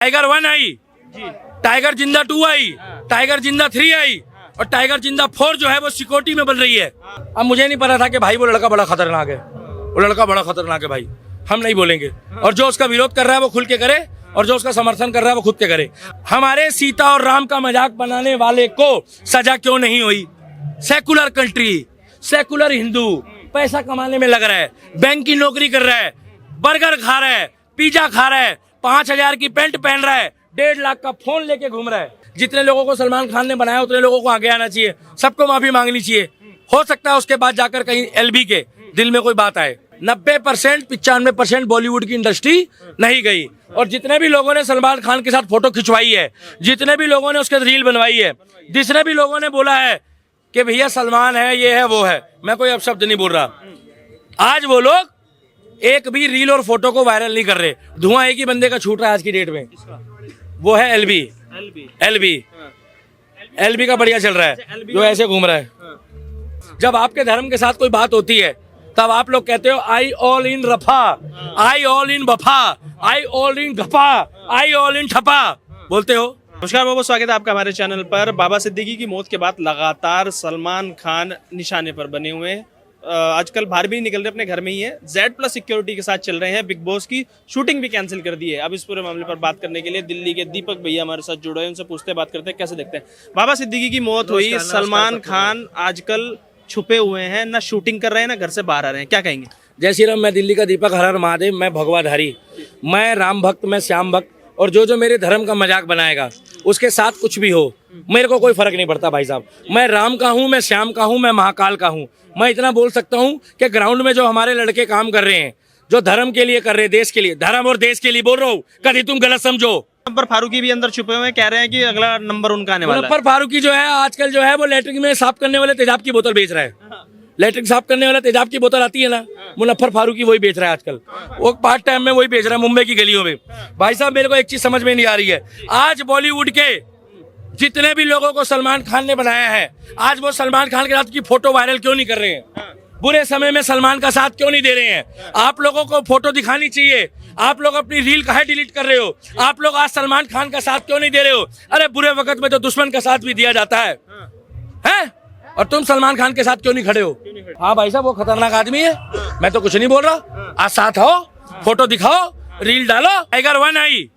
Tiger 1 आई, tiger जिंदा 2 आई, tiger जिंदा 3 आई और टाइगर जिंदा 4 जो है वो सिक्योरिटी में बन रही है। अब मुझे नहीं पता था कि भाई वो लड़का बड़ा खतरनाक है, वो लड़का बड़ा खतरनाक है भाई, हम नहीं बोलेंगे। और जो उसका विरोध कर रहा है वो खुल के करे और जो उसका समर्थन कर रहा है वो खुद के करे। हमारे सीता और राम का मजाक बनाने वाले को सजा क्यों नहीं हुई? सेकुलर कंट्री, सेकुलर हिंदू, पैसा कमाने में लग रहा है, बैंक की नौकरी कर रहा है, बर्गर खा रहा है, पिज्जा खा रहा है, 5,000 की पैंट पहन रहा है, 1.5 लाख का फोन लेके घूम रहा है। जितने लोगों को सलमान खान ने बनाया उतने लोगों को आगे आना चाहिए, सबको माफी मांगनी चाहिए। हो सकता है उसके बाद जाकर कहीं एलबी के दिल में कोई बात आए। 90% 95% बॉलीवुड की इंडस्ट्री नहीं गई। और जितने भी लोगों ने सलमान खान के साथ फोटो खिंचवाई है, जितने भी लोगों ने उसके रील बनवाई है, जितने भी लोगों ने बोला है कि भैया सलमान है, ये है, वो है, मैं कोई अब शब्द नहीं बोल रहा, आज वो लोग एक भी रील और फोटो को वायरल नहीं कर रहे। धुआं एक ही बंदे का छूट रहा है आज की डेट में, वो है एलबी। एलबी का बढ़िया चल रहा है, जो ऐसे घूम रहा है। जब आपके धर्म के साथ कोई बात होती है तब आप लोग कहते हो आई ऑल इन रफा, आई ऑल इन बफा, आई ऑल इन घपा, आई ऑल इन ठपा बोलते हो। नमस्कार बाबू, स्वागत है आपका हमारे चैनल पर। बाबा सिद्दीकी की मौत के बाद लगातार सलमान खान निशाने पर बने हुए हैं। आजकल बाहर भी नहीं निकल रहे, अपने घर में ही है। Z+ सिक्योरिटी के साथ चल रहे हैं। बिग बॉस की शूटिंग भी कैंसिल कर दी है। अब इस पूरे मामले पर बात करने के लिए दिल्ली के दीपक भैया हमारे साथ जुड़े हैं, उनसे पूछते बात करते हैं कैसे देखते हैं। बाबा सिद्दीकी की मौत हुई, सलमान खान आजकल छुपे हुए हैं, ना शूटिंग कर रहे हैं ना घर से बाहर आ रहे हैं, क्या कहेंगे? जय श्री राम। मैं दिल्ली का दीपक, हर हर महादेव। मैं भगवाधारी, मैं राम भक्त, मैं श्याम भक्त। और जो मेरे धर्म का मजाक बनाएगा उसके साथ कुछ भी हो, मेरे को कोई फर्क नहीं पड़ता भाई साहब। मैं राम का हूँ, मैं श्याम का हूँ, मैं महाकाल का हूँ। मैं इतना बोल सकता हूँ कि ग्राउंड में जो हमारे लड़के काम कर रहे हैं, जो धर्म के लिए कर रहे हैं, देश के लिए, धर्म और देश के लिए बोल रहा हूँ, कभी तुम गलत समझो। नंबर फारूकी भी अंदर छुपे हुए हैं, कह रहे हैं कि अगला नंबर उनका आने वाला है। नंबर फारूकी जो है आजकल जो है वो लैट्रिन में साफ करने वाले तेजाब की बोतल बेच रहा है। लैट्रिन साफ करने वाला तेजाब की बोतल आती है ना, मुनफ्फर फारूकी वही बेच रहा है आजकल। वो पार्ट टाइम में वही बेच रहा है मुंबई की गलियों में। भाई साहब मेरे को एक चीज समझ में नहीं आ रही है, आज बॉलीवुड के जितने भी लोगों को सलमान खान ने बनाया है, आज वो सलमान खान के साथ की फोटो वायरल क्यों नहीं कर रहे हैं? बुरे समय में सलमान का साथ क्यों नहीं दे रहे हैं? आप लोगों को फोटो दिखानी चाहिए। आप लोग अपनी रील काहे डिलीट कर रहे हो? आप लोग आज सलमान खान का साथ क्यों नहीं दे रहे हो? अरे बुरे वक्त में तो दुश्मन का साथ भी दिया जाता है, हैं? और तुम सलमान खान के साथ क्यों नहीं खड़े हो? हाँ भाई साहब, वो खतरनाक आदमी है, मैं तो कुछ नहीं बोल रहा। आज साथ आओ, फोटो दिखाओ, रील डालो। टाइगर 1 आई,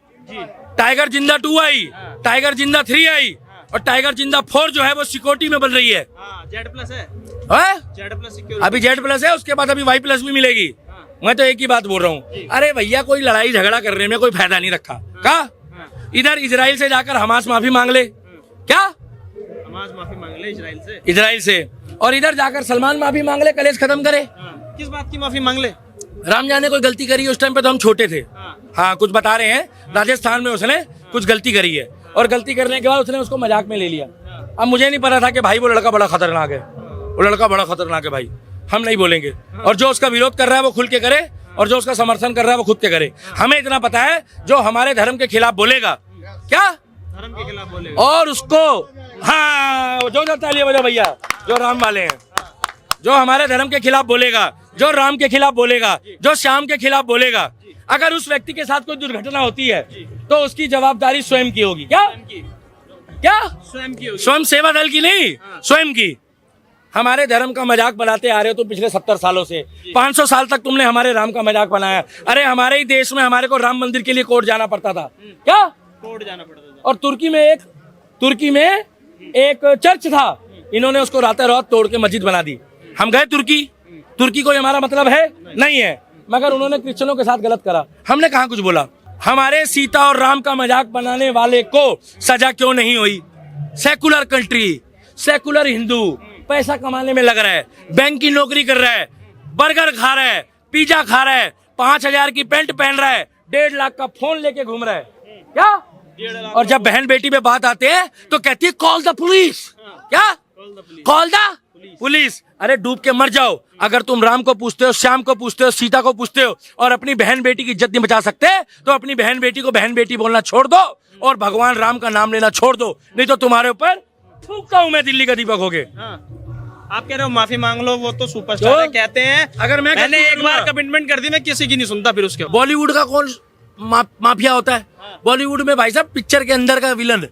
टाइगर जिंदा 2 आई, टाइगर जिंदा 3 आई और टाइगर जिंदा 4 जो है वो सिक्योरिटी में बन रही है। Z+ है, Z+ सिक्योरिटी। अभी Z+ है, उसके बाद अभी Y+ भी मिलेगी। मैं तो एक ही बात बोल रहा हूँ, अरे भैया कोई लड़ाई झगड़ा करने में कोई फायदा नहीं रखा। क्या इधर इजराइल से जाकर हमास माफी मांग ले? क्या माफी मांग ले इजराइल से, और इधर जाकर सलमान माफी मांग ले, कलेश खत्म करे। किस बात की माफी मांग ले? राम जाने कोई गलती करी, उस टाइम पे तो हम छोटे थे। हाँ कुछ बता रहे हैं, राजस्थान में उसने कुछ गलती करी है और गलती करने के बाद उसने उसको मजाक में ले लिया। अब मुझे नहीं पता था कि भाई वो लड़का बड़ा खतरनाक है, वो लड़का बड़ा खतरनाक है भाई, हम नहीं बोलेंगे। और जो उसका विरोध कर रहा है वो खुल के करे और जो उसका समर्थन कर रहा है वो खुद के करे। हमें इतना पता है, जो हमारे धर्म के खिलाफ बोलेगा, क्या धर्म के खिलाफ बोलेगा, और उसको हाँ जो तालियां बजाओ भैया, जो राम वाले हैं, जो हमारे धर्म के खिलाफ बोलेगा, जो राम के खिलाफ बोलेगा, जो श्याम के खिलाफ बोलेगा, अगर उस व्यक्ति के साथ कोई दुर्घटना होती है तो उसकी जवाबदारी स्वयं की होगी। क्या क्या स्वयं की होगी, स्वयं सेवा दल की नहीं, स्वयं की। हमारे धर्म का मजाक बनाते आ रहे हो तुम पिछले 70 सालों से। 500 साल तक तुमने हमारे राम का मजाक बनाया। अरे हमारे ही देश में हमारे को राम मंदिर के लिए कोर्ट जाना पड़ता था। क्या कोर्ट जाना पड़ता था? और तुर्की में एक चर्च था, इन्होंने उसको रातों रात तोड़ के मस्जिद बना दी। हम गए तुर्की कोई हमारा मतलब है नहीं है, मगर उन्होंने क्रिश्चियनों के साथ गलत करा। हमने कहाँ कुछ बोला? हमारे सीता और राम का मजाक बनाने वाले को सजा क्यों नहीं हुई? सेकुलर कंट्री, सेकुलर हिंदू, पैसा कमाने में लग रहा है, बैंक की नौकरी कर रहा है, बर्गर खा रहा है, पिज्जा खा रहा है, 5,000 की पैंट पहन रहा है, 1.5 लाख का फोन लेके घूम रहा है। क्या? और जब बहन बेटी पे बात आते हैं तो कहती है कॉल द पुलिस। क्या? Call the police. अरे डूब के मर जाओ अगर तुम राम को पूछते हो, श्याम को पूछते हो, सीता को पूछते हो और अपनी बहन बेटी की इज्जत नहीं बचा सकते तो अपनी बहन बेटी को बहन बेटी बोलना छोड़ दो और भगवान राम का नाम लेना छोड़ दो, नहीं तो तुम्हारे ऊपर थूकता हूं मैं दिल्ली का दीपक हो गए। आप कह रहे हो माफी मांग लो, वो तो सुपरस्टार है, कहते हैं अगर मैंने एक बार कमिटमेंट कर दी मैं किसी की नहीं सुनता। फिर उसके बॉलीवुड का कौन माफिया होता है। बॉलीवुड में भाई साहब पिक्चर के अंदर का विलन,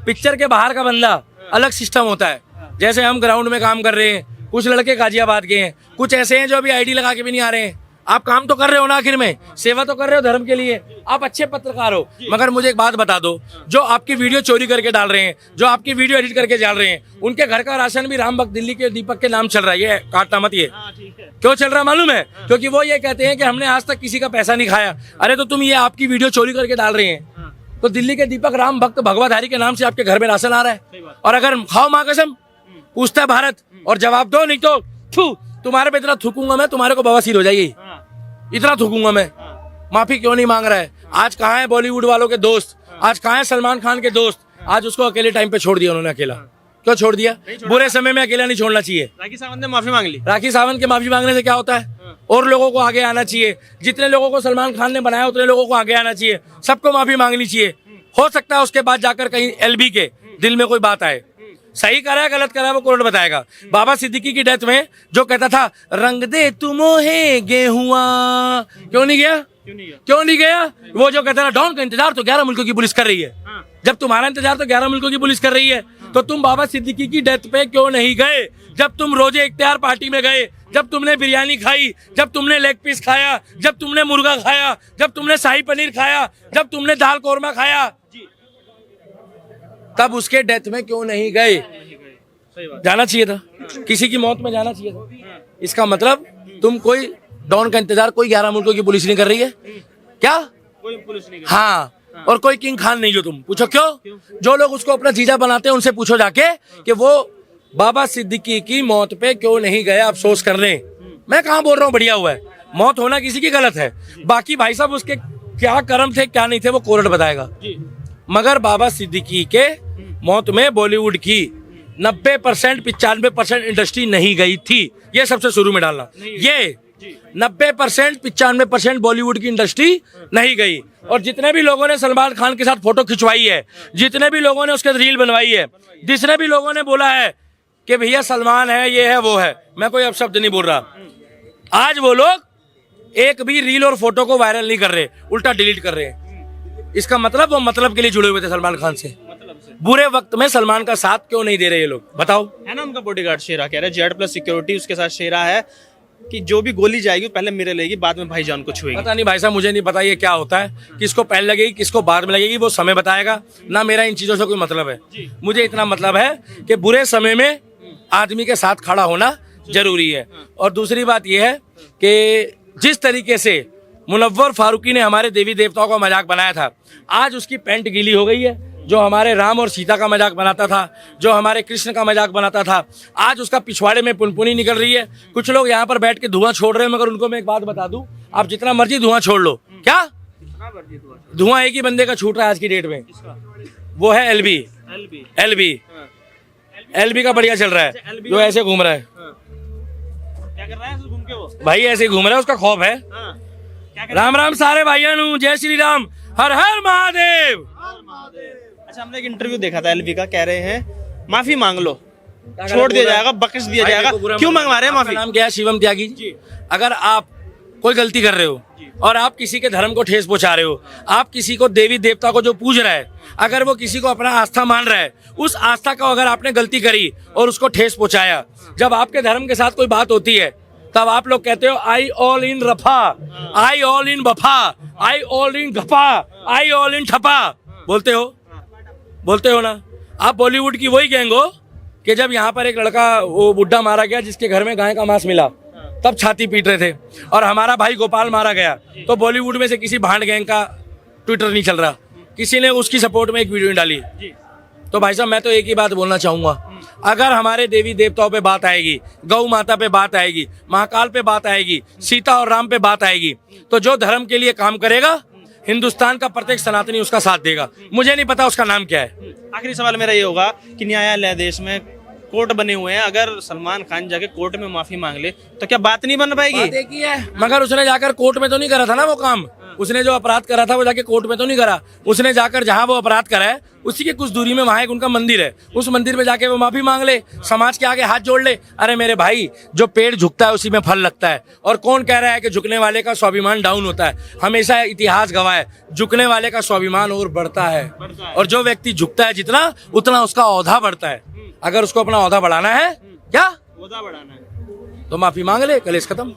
पिक्चर के बाहर का बंदा, अलग सिस्टम होता है। जैसे हम ग्राउंड में काम कर रहे हैं, कुछ लड़के गाजियाबाद के हैं, कुछ ऐसे हैं जो अभी आईडी लगा के भी नहीं आ रहे हैं। आप काम तो कर रहे हो ना, आखिर में सेवा तो कर रहे हो धर्म के लिए, आप अच्छे पत्रकार हो। मगर मुझे एक बात बता दो, जो आपकी वीडियो चोरी करके डाल रहे हैं, जो आपकी वीडियो एडिट करके डाल रहे हैं, उनके घर का राशन भी राम भक्त दिल्ली के दीपक के नाम चल रहा है। ये काटना मत, ये क्यों चल रहा है मालूम है? क्योंकि वो ये कहते हैं कि हमने आज तक किसी का पैसा नहीं खाया। अरे तो तुम ये आपकी वीडियो चोरी करके डाल रहे हैं, तो दिल्ली के दीपक राम भक्त भगवाधारी के नाम से आपके घर में राशन आ रहा है। और अगर खाओ माँ कसम, पूछता है भारत और जवाब दो, नहीं तो तुम्हारे पे इतना थूकूंगा मैं, तुम्हारे को बवासीर हो जाएगी, इतना थूकूंगा मैं। माफी क्यों नहीं मांग रहा है? आज कहाँ है बॉलीवुड वालों के दोस्त? आज कहाँ है सलमान खान के दोस्त? आज उसको अकेले टाइम पे छोड़ दिया उन्होंने। अकेला क्यों छोड़ दिया? बुरे समय में अकेला नहीं छोड़ना चाहिए। राखी सावंत ने माफी मांग ली। राखी सावंत के माफी मांगने से क्या होता है? और लोगों को आगे आना चाहिए। जितने लोगों को सलमान खान ने बनाया उतने लोगों को आगे आना चाहिए, सबको माफी मांगनी चाहिए। हो सकता है उसके बाद जाकर कहीं एलबी के दिल में कोई बात आए, सही करा है गलत करा है वो कोर्ट बताएगा। बाबा सिद्दीकी की डेथ में जो कहता था रंग दे तुमोहे गेहुआ, क्यों नहीं गया? क्यों नहीं गया? वो जो कहता था डॉन का इंतजार तो 11 मुल्कों की पुलिस कर रही है। जब तुम्हारा इंतजार तो 11 मुल्कों की पुलिस कर रही है, तो तुम बाबा सिद्दीकी की डेथ पे क्यों नहीं गए? जब तुम रोजे इख्तियार पार्टी में गए, जब तुमने बिरयानी खाई, जब तुमने लेग पीस खाया, जब तुमने मुर्गा खाया, जब तुमने शाही पनीर खाया, जब तुमने दाल कोरमा खाया, तब उसके डेथ में क्यों नहीं गए? जाना चाहिए था, किसी की मौत में जाना चाहिए था। इसका मतलब तुम कोई डॉन का इंतजार कोई 11 मुल्कों की पुलिस नहीं कर रही है क्या? कोई पुलिस नहीं। हाँ, और कोई किंग खान नहीं हो तुम। पूछो क्यों? जो लोग उसको अपना जीजा बनाते हैं उनसे पूछो जाके कि वो बाबा सिद्दीकी की मौत पे क्यों नहीं गए अफसोस करने। मैं कहाँ बोल रहा हूँ बढ़िया हुआ है, मौत होना किसी की गलत है। बाकी भाई साहब उसके क्या कर्म थे क्या नहीं थे वो कोर्ट बताएगा। मगर बाबा सिद्दीकी के मौत में बॉलीवुड की 90% 95% इंडस्ट्री नहीं गई थी। ये सबसे शुरू में डालना, ये 90% 95% बॉलीवुड की इंडस्ट्री नहीं गई। और जितने भी लोगों ने सलमान खान के साथ फोटो खिंचवाई है, जितने भी लोगों ने उसके रील बनवाई है, जितने भी लोगों ने बोला है कि भैया सलमान है, ये है वो है, मैं कोई अपशब्द नहीं बोल रहा, आज वो लोग एक भी रील और फोटो को वायरल नहीं कर रहे, उल्टा डिलीट कर रहे हैं। इसका मतलब वो मतलब के लिए जुड़े हुए थे सलमान खान से। बुरे वक्त में सलमान का साथ क्यों नहीं दे रहे ये लोग, बताओ? है ना उनका बॉडीगार्ड शेरा कह रहे हैं, जेड प्लस सिक्योरिटी उसके साथ शेरा है कि जो भी गोली जाएगी पहले मेरे लगेगी, बाद में भाईजान को छुएगी। पता नहीं भाई साहब, मुझे नहीं पता ये क्या होता है, किसको पहले लगेगी किसको बाद में लगेगी, वो समय बताएगा ना। मेरा इन चीजों से कोई मतलब है। मुझे इतना मतलब है कि बुरे समय में आदमी के साथ खड़ा होना जरूरी है। और दूसरी बात यह है कि जिस तरीके से मुनव्वर फारूकी ने हमारे देवी देवताओं का मजाक बनाया था, आज उसकी पैंट गीली हो गई है। जो हमारे राम और सीता का मजाक बनाता था, जो हमारे कृष्ण का मजाक बनाता था, आज उसका पिछवाड़े में पुनपुनी निकल रही है। कुछ लोग यहाँ पर बैठ के धुआं छोड़ रहे हैं, मगर उनको मैं एक बात बता दूं, आप जितना मर्जी धुआं छोड़ लो, क्या धुआं एक ही बंदे का छूट रहा है आज की डेट में, वो है एलबी। एलबी का बढ़िया चल रहा है, जो ऐसे घूम रहा है। क्या कर रहा है घूम के? वो भाई ऐसे घूम रहा है, उसका खौफ है। राम राम सारे भाइयों नू, जय श्री राम, हर हर महादेव। अच्छा, हमने एक इंटरव्यू देखा था एलबी का, कह रहे हैं माफी मांग लो, छोड़ दिया जाएगा, बख्श दिया जाएगा। क्यों मंगवा रहे हैं माफी? नाम क्या है? शिवम त्यागी जी। अगर आप कोई गलती कर रहे हो और आप किसी के धर्म को ठेस पहुंचा रहे हो, आप किसी को देवी देवता को जो पूज रहा है, अगर वो किसी को अपना आस्था मान रहा है, उस आस्था को अगर आपने गलती करी और उसको ठेस पहुंचाया, जब आपके धर्म के साथ कोई बात होती है तब आप लोग कहते हो आई ऑल इन रफा, आई ऑल इन बफा, आई ऑल इन घपा, आई ऑल इन ठपा, बोलते हो ना। आप बॉलीवुड की वही गैंग हो कि जब यहाँ पर एक लड़का वो बुड्ढा मारा गया जिसके घर में गाय का मांस मिला, तब छाती पीट रहे थे। और हमारा भाई गोपाल मारा गया तो बॉलीवुड में से किसी भांड गैंग का ट्विटर नहीं चल रहा, किसी ने उसकी सपोर्ट में एक वीडियो डाली। तो भाई साहब मैं तो एक ही बात बोलना चाहूंगा, अगर हमारे देवी देवताओं पे बात आएगी, गौ माता पे बात आएगी, महाकाल पे बात आएगी, सीता और राम पे बात आएगी, तो जो धर्म के लिए काम करेगा हिंदुस्तान का प्रत्येक सनातनी उसका साथ देगा। मुझे नहीं पता उसका नाम क्या है। आखिरी सवाल मेरा ये होगा कि न्यायालय देश में कोर्ट बने हुए हैं, अगर सलमान खान जाके कोर्ट में माफी मांग ले तो क्या बात नहीं बन पाएगी? बात एक ही है, मगर उसने जाकर कोर्ट में तो नहीं करा था ना वो काम। उसने जो अपराध करा था वो जाके कोर्ट में तो नहीं करा। उसने जाकर जहां वो अपराध करा है उसी के कुछ दूरी में वहां एक उनका मंदिर है, उस मंदिर में जाके वो माफी मांग ले, समाज के आगे हाथ जोड़ ले। अरे मेरे भाई, जो पेड़ झुकता है उसी में फल लगता है। और कौन कह रहा है कि झुकने वाले का स्वाभिमान डाउन होता है? हमेशा इतिहास गवाह है, झुकने वाले का स्वाभिमान और बढ़ता है। और जो व्यक्ति झुकता है जितना, उतना उसका औधा बढ़ता है। अगर उसको अपना औधा बढ़ाना है क्या, ओहदा बढ़ाना है, तो माफी मांग ले, कलेश खत्म।